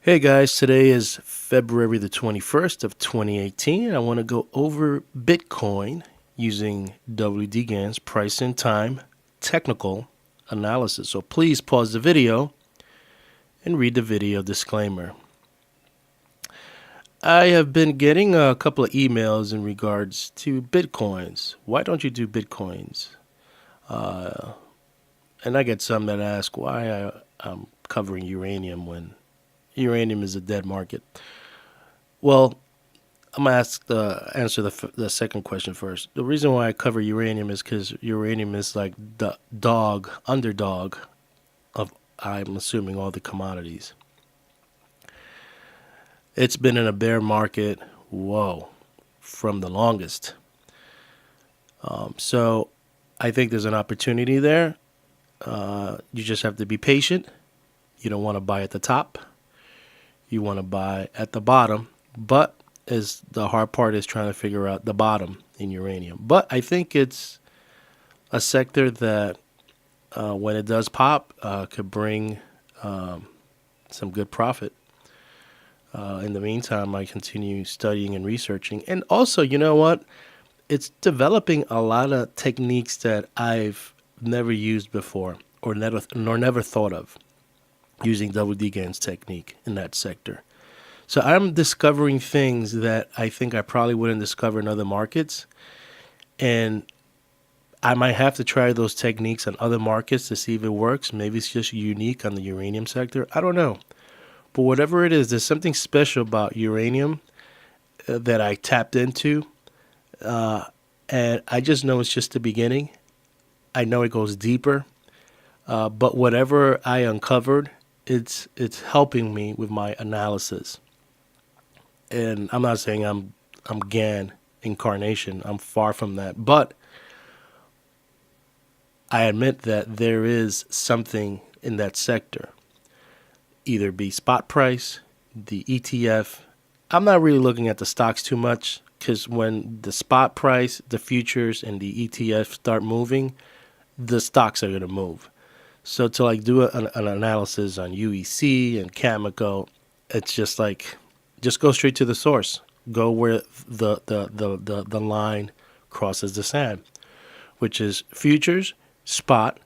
Hey guys, today is February the 21st of 2018. I want to go over Bitcoin using WD Gann's price and time technical analysis. So please pause the video and read the video disclaimer. I have been getting a couple of emails in regards to Bitcoins. Why don't you do Bitcoins? Uh, and I get some that ask why I'm covering uranium when uranium is a dead market. Well, I'm gonna answer the second question first. The reason why I cover uranium is because uranium is like the underdog of, I'm assuming, all the commodities. It's been in a bear market, whoa, from the longest. So I think there's an opportunity there. You just have to be patient. You don't want to buy at the top. You want to buy at the bottom, but as the hard part is trying to figure out the bottom in uranium. But I think it's a sector that, when it does pop, could bring some good profit. In the meantime, I continue studying and researching. And also, you know what? It's developing a lot of techniques that I've never used before or never thought of using double Gann's technique in that sector. So I'm discovering things that I think I probably wouldn't discover in other markets. And I might have to try those techniques on other markets to see if it works. Maybe it's just unique on the uranium sector. I don't know. But whatever it is, there's something special about uranium that I tapped into. And I just know it's just the beginning. I know it goes deeper. But whatever I uncovered, it's helping me with my analysis. And I'm not saying I'm Gann incarnation. I'm far from that. But I admit that there is something in that sector. Either be spot price, the ETF. I'm not really looking at the stocks too much because when the spot price, the futures, and the ETF start moving, the stocks are going to move. So to like do an analysis on UEC and Cameco, it's just like, just go straight to the source. Go where the line crosses the sand, which is futures, spot,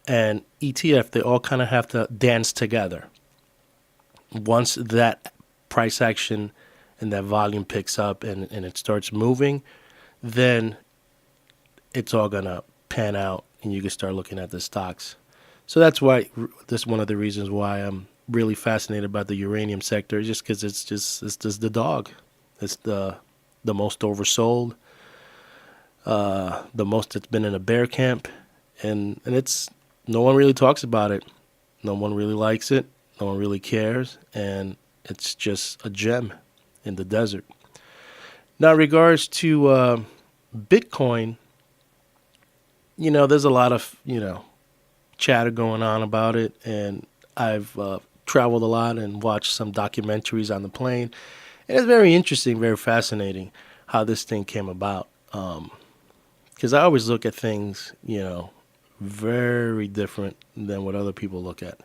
and ETF. They all kind of have to dance together. Once that price action and that volume picks up and it starts moving, then it's all going to pan out and you can start looking at the stocks. So that's one of the reasons why I'm really fascinated about the uranium sector, just because it's just the dog. It's the most oversold, the most that's been in a bear camp, and it's no one really talks about it. No one really likes it. No one really cares, and it's just a gem in the desert. Now, in regards to Bitcoin, there's a lot of chatter going on about it, and I've traveled a lot and watched some documentaries on the plane, and it's very interesting, very fascinating how this thing came about. Because I always look at things, very different than what other people look at.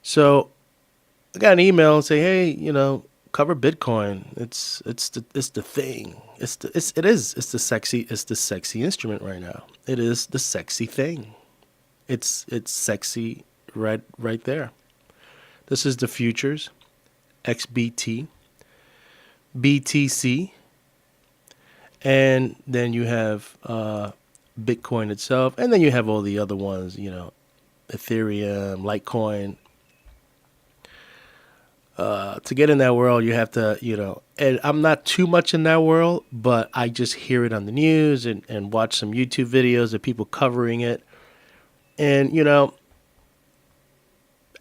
So I got an email and say, hey, cover Bitcoin. It's the thing. It's the sexy instrument right now. It is the sexy thing. It's sexy right there. This is the futures, XBT, BTC, and then you have Bitcoin itself, and then you have all the other ones, Ethereum, Litecoin. To get in that world, you have to, and I'm not too much in that world, but I just hear it on the news and watch some YouTube videos of people covering it. And,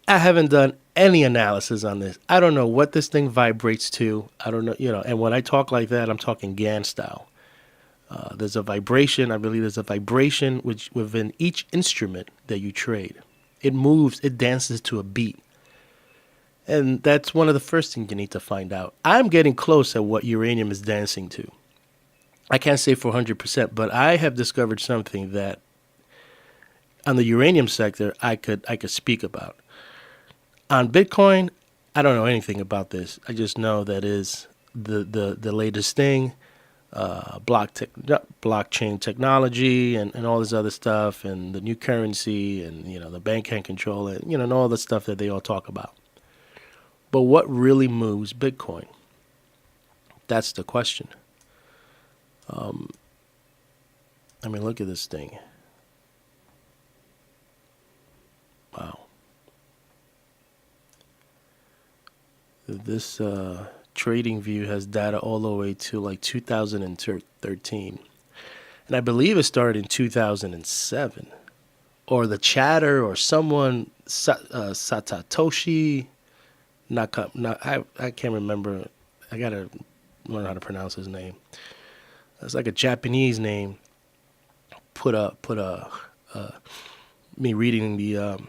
I haven't done any analysis on this. I don't know what this thing vibrates to. I don't know, and when I talk like that, I'm talking Gann style. There's a vibration. I believe there's a vibration within each instrument that you trade. It moves, it dances to a beat. And that's one of the first things you need to find out. I'm getting close at what uranium is dancing to. I can't say for 100%, but I have discovered something that on the uranium sector I could speak about. On Bitcoin, I don't know anything about this. I just know that is the latest thing. Blockchain technology and all this other stuff, and the new currency, and the bank can't control it, and all the stuff that they all talk about. But what really moves Bitcoin? That's the question. I mean, look at this thing. Wow. This trading view has data all the way to like 2013. And I believe it started in 2007. Or the chatter or someone, Satoshi, I can't remember. I got to learn how to pronounce his name. It's like a Japanese name. Me reading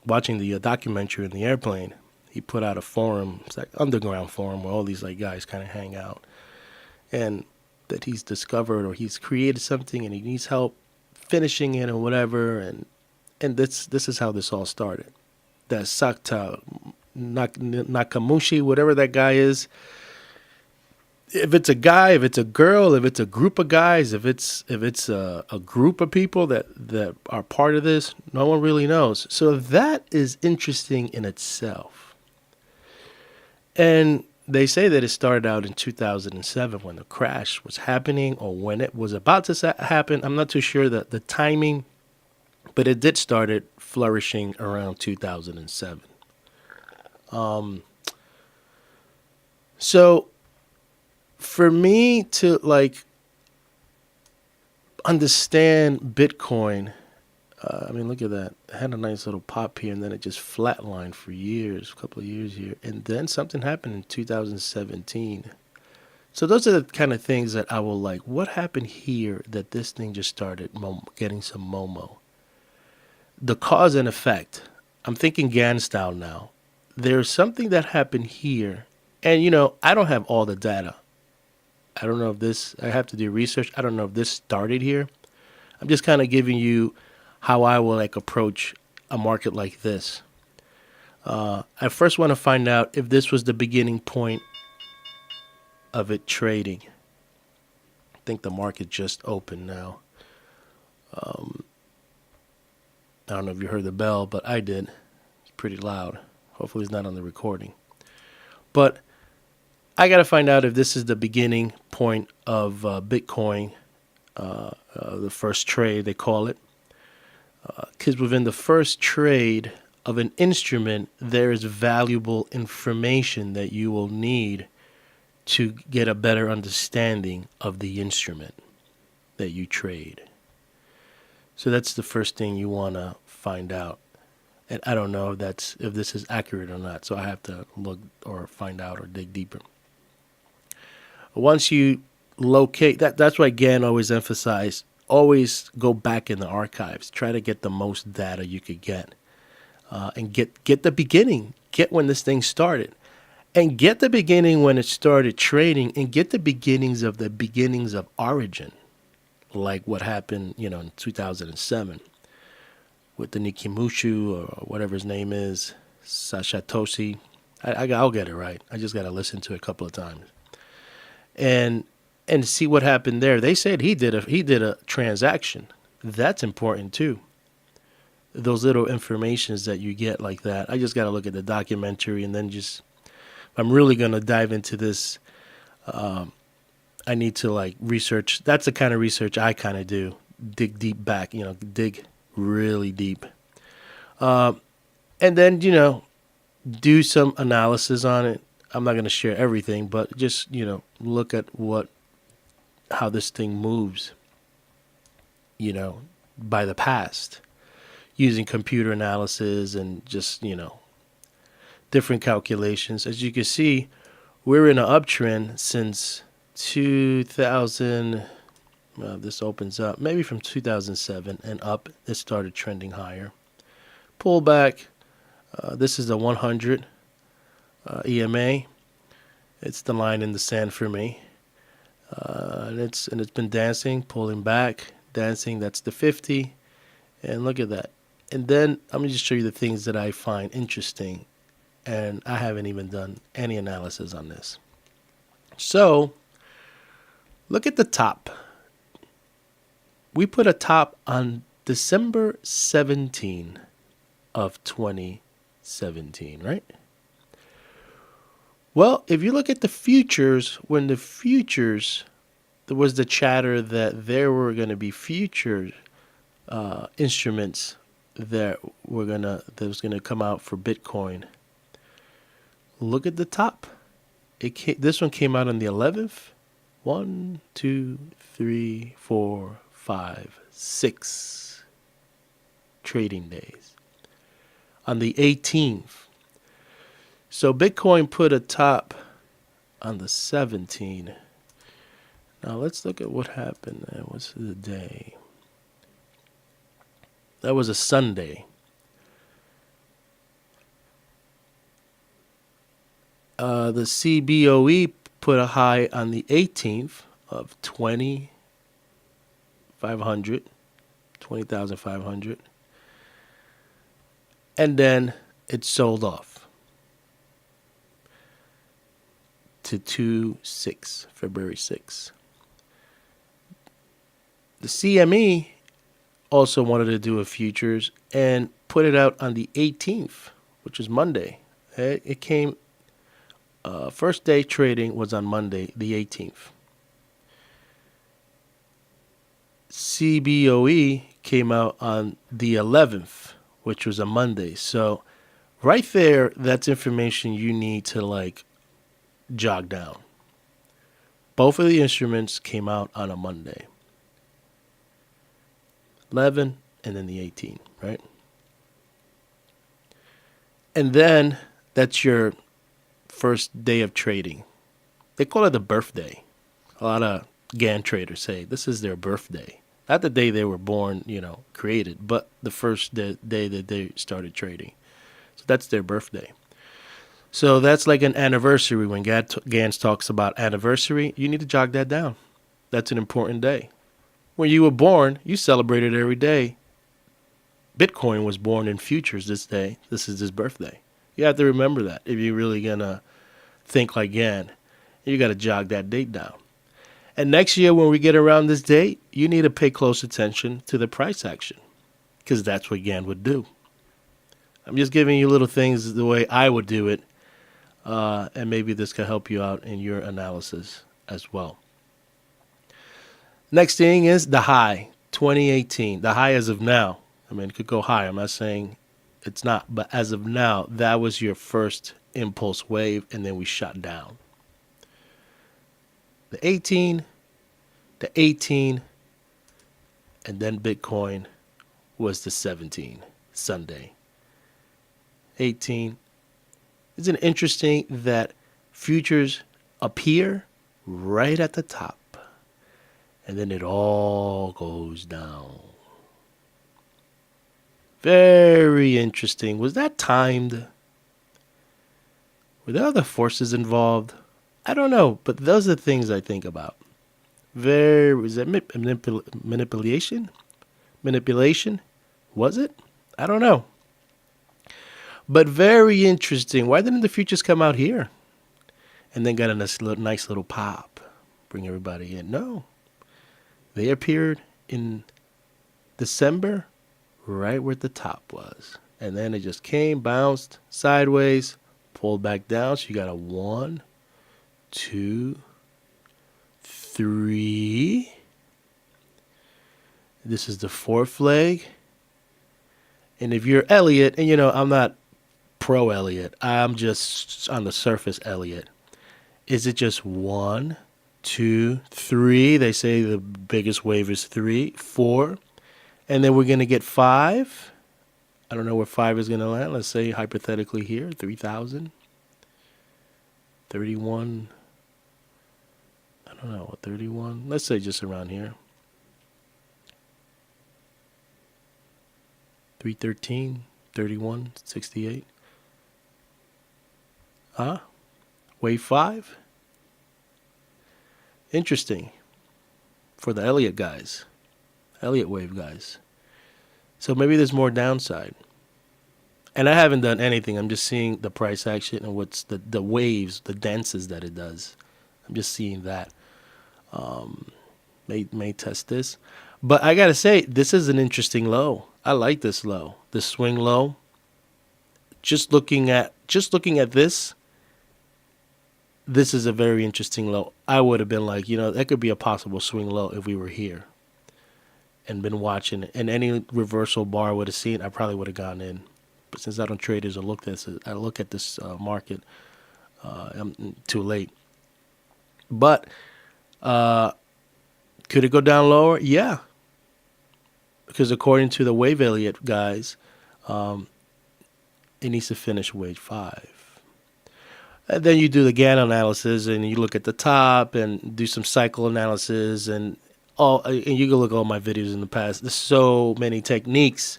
watching the documentary in the airplane. He put out a forum, it's like underground forum where all these like guys kind of hang out, and that he's discovered or he's created something and he needs help finishing it or whatever, and this is how this all started. That Sakta Nakamushi, whatever that guy is. If it's a guy, if it's a girl, if it's a group of guys, if it's a group of people that are part of this, no one really knows. So that is interesting in itself. And they say that it started out in 2007 when the crash was happening, or when it was about to happen. I'm not too sure the timing, but it did started flourishing around 2007. So for me to like understand Bitcoin, I mean, look at that. It had a nice little pop here, and then it just flatlined for years, a couple of years here. And then something happened in 2017. So those are the kind of things that I will like. What happened here that this thing just started getting some Momo? The cause and effect. I'm thinking Gann style now. There's something that happened here. And, I don't have all the data. I don't know if I have to do research. I don't know if this started here. I'm just kind of giving you how I will like approach a market like this. I first want to find out if this was the beginning point of it trading. I think the market just opened now. I don't know if you heard the bell, but I did. It's pretty loud. Hopefully it's not on the recording. But I got to find out if this is the beginning point of Bitcoin, the first trade, they call it. Because within the first trade of an instrument, there is valuable information that you will need to get a better understanding of the instrument that you trade. So that's the first thing you want to find out. And I don't know if this is accurate or not, so I have to look or find out or dig deeper. Once you locate that's why Gann always emphasized, always go back in the archives, try to get the most data you could get, and get the beginning, get when this thing started, and get the beginning when it started trading, and get the beginnings of origin, like what happened in 2007 with the Nikimushu or whatever his name is, Satoshi. I'll get it right. I just got to listen to it a couple of times. And see what happened there. They said he did a transaction. That's important too. Those little informations that you get like that. I just got to look at the documentary, and then I'm really going to dive into this. I need to like research. That's the kind of research I kind of do. Dig deep back, dig really deep. And then, do some analysis on it. I'm not going to share everything, but just, look at how this thing moves, by the past, using computer analysis and just, different calculations. As you can see, we're in an uptrend since 2000. This opens up maybe from 2007 and up. It started trending higher. Pull back. This is the 100 EMA. It's the line in the sand for me. And it's been dancing, pulling back, dancing. That's the 50. And look at that. And then I'm going to just show you the things that I find interesting. And I haven't even done any analysis on this. So look at the top. We put a top on December 17 of 2017, right? Well, if you look at the futures, when the futures, there was the chatter that there were going to be future instruments that was gonna come out for Bitcoin. Look at the top. This one came out on the 11th. 1, 2, 3, 4, 5, 6 trading days. On the 18th. So Bitcoin put a top on the 17th. Now let's look at what happened. What's the day? That was a Sunday. The CBOE put a high on the 18th of 20,500. And then it sold off to 2/6, February 6th. The CME also wanted to do a futures and put it out on the 18th, which is Monday. It came, first day trading was on Monday, the 18th. CBOE came out on the 11th, which was a Monday. So right there, that's information you need to jog down. Both of the instruments came out on a Monday. 11 and then the 18, right? And then that's your first day of trading. They call it the birthday. A lot of Gann traders say this is their birthday. Not the day they were born, created, but the first day that they started trading. So that's their birthday. So that's like an anniversary. When Gans talks about anniversary, you need to jog that down. That's an important day. When you were born, you celebrated every day. Bitcoin was born in futures this day. This is his birthday. You have to remember that if you're really going to think like Gann. You got to jog that date down. And next year when we get around this date, you need to pay close attention to the price action because that's what Gann would do. I'm just giving you little things the way I would do it, and maybe this can help you out in your analysis as well. Next thing is the high, 2018. The high as of now. I mean, it could go higher. I'm not saying it's not. But as of now, that was your first impulse wave, and then we shot down. The 18, and then Bitcoin was the 17, Sunday. 18. Isn't it interesting that futures appear right at the top? And then it all goes down. Very interesting. Was that timed? Were there other forces involved? I don't know, but those are the things I think about. Was that manipulation? Manipulation? Was it? I don't know. But very interesting. Why didn't the futures come out here? And then got a nice little pop. Bring everybody in. No. They appeared in December, right where the top was. And then it just came, bounced sideways, pulled back down. So you got a 1, 2, 3. This is the fourth leg. And if you're Elliott, and I'm not pro Elliott, I'm just on the surface Elliott. Is it just 1, 2, 3? They say the biggest wave is 3, 4. And then we're going to get 5. I don't know where 5 is going to land. Let's say hypothetically here, 3,000. 31. I don't know, 31. Let's say just around here. 313, 31, 68. Wave 5. Interesting for the Elliott guys, Elliott wave guys. So maybe there's more downside. And I haven't done anything. I'm just seeing the price action and what's the waves, the dances that it does. I'm just seeing that. May test this. But I gotta say, this is an interesting low. I like this low. This swing low. Just looking at this is a very interesting low. I would have been like, that could be a possible swing low if we were here and been watching it. And any reversal bar I would have seen, I probably would have gone in. But since I don't trade this, I look at this market. I'm too late. But could it go down lower? Yeah, because according to the Wave Elliott guys, it needs to finish wave 5. And then you do the Gann analysis, and you look at the top and do some cycle analysis, and you can look at all my videos in the past. There's so many techniques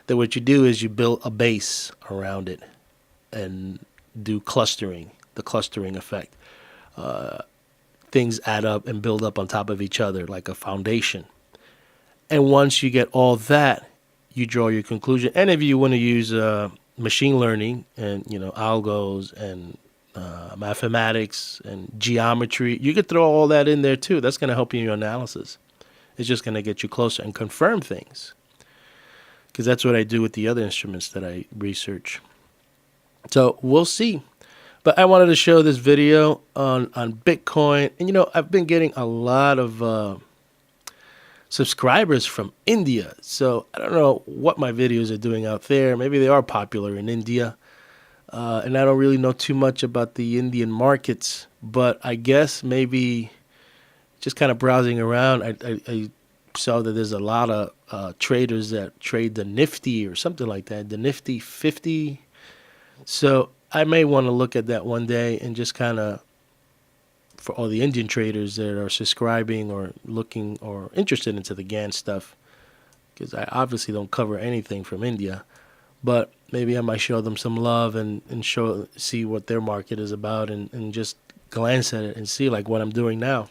that what you do is you build a base around it and do clustering, the clustering effect. Things add up and build up on top of each other like a foundation. And once you get all that, you draw your conclusion. And if you want to use machine learning and algos and mathematics and geometry, you could throw all that in there too. That's going to help you in your analysis. It's just going to get you closer and confirm things, because that's what I do with the other instruments that I research. So we'll see. But I wanted to show this video on Bitcoin. And, I've been getting a lot of subscribers from India. So I don't know what my videos are doing out there. Maybe they are popular in India. And I don't really know too much about the Indian markets. But I guess maybe just kind of browsing around, I saw that there's a lot of traders that trade the Nifty or something like that, the Nifty 50. So I may want to look at that one day and just kind of, for all the Indian traders that are subscribing or looking or interested into the Gann stuff, because I obviously don't cover anything from India, but maybe I might show them some love and see what their market is about and just glance at it and see like what I'm doing now.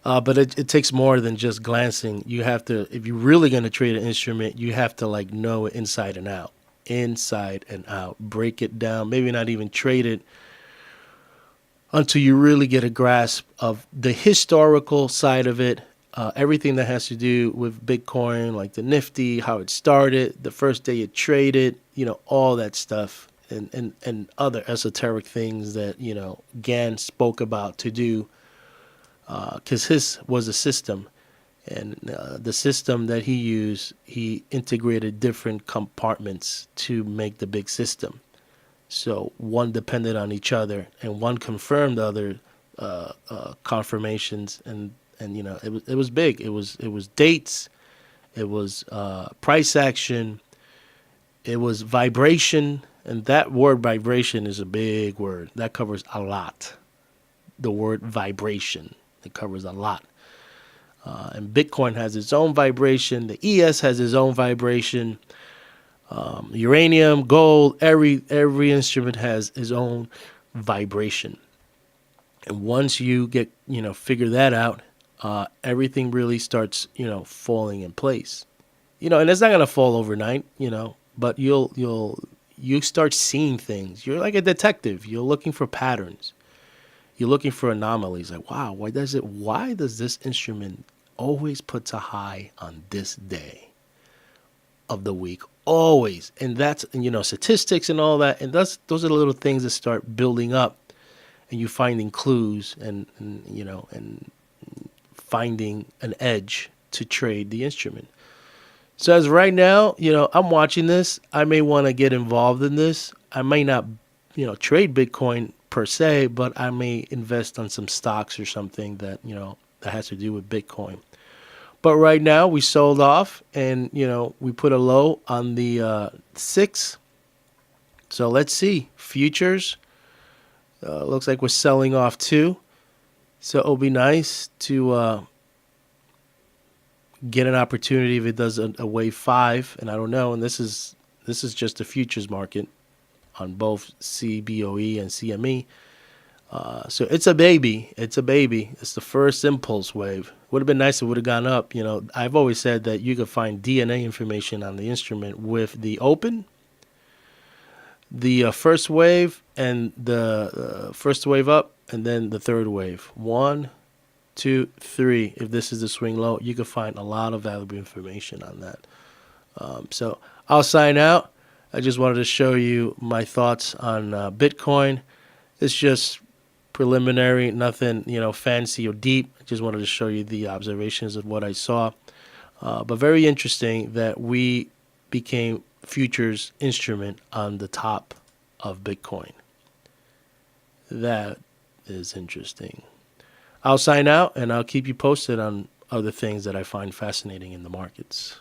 But it takes more than just glancing. You have to, if you're really going to trade an instrument, you have to like know it inside and out. Inside and out, break it down, maybe not even trade it until you really get a grasp of the historical side of it, everything that has to do with Bitcoin, like the Nifty, how it started, the first day it traded, all that stuff, and other esoteric things that Gann spoke about to do, because his was a system. And the system that he used, he integrated different compartments to make the big system. So one depended on each other, and one confirmed other confirmations. And it was big. It was dates, it was price action, it was vibration, and that word vibration is a big word that covers a lot. The word vibration, it covers a lot. And Bitcoin has its own vibration. The ES has its own vibration. Uranium, gold, every instrument has its own vibration. And once you get, figure that out, everything really starts, falling in place. And it's not gonna fall overnight, but you start seeing things. You're like a detective. You're looking for patterns. You're looking for anomalies. Like, wow, why does this instrument always puts a high on this day of the week? Always. And that's, statistics and all that. And those are the little things that start building up, and you finding clues and finding an edge to trade the instrument. So as right now, I'm watching this. I may want to get involved in this. I may not, trade Bitcoin per se, but I may invest on some stocks or something that, that has to do with Bitcoin. But right now we sold off, and, we put a low on the 6. So let's see. Futures, looks like we're selling off too. So it'll be nice to get an opportunity if it does a wave 5, and I don't know. And this is just the futures market on both CBOE and CME. So it's a baby. It's the first impulse wave. Would have been nice if it would have gone up. I've always said that you could find DNA information on the instrument with the open the first wave and the first wave up, and then the third wave. 1, 2, 3. If this is the swing low, you can find a lot of valuable information on that. So I'll sign out. I just wanted to show you my thoughts on Bitcoin. It's just preliminary, nothing fancy or deep. I just wanted to show you the observations of what I saw. But very interesting that we became futures instrument on the top of Bitcoin. That is interesting. I'll sign out and I'll keep you posted on other things that I find fascinating in the markets.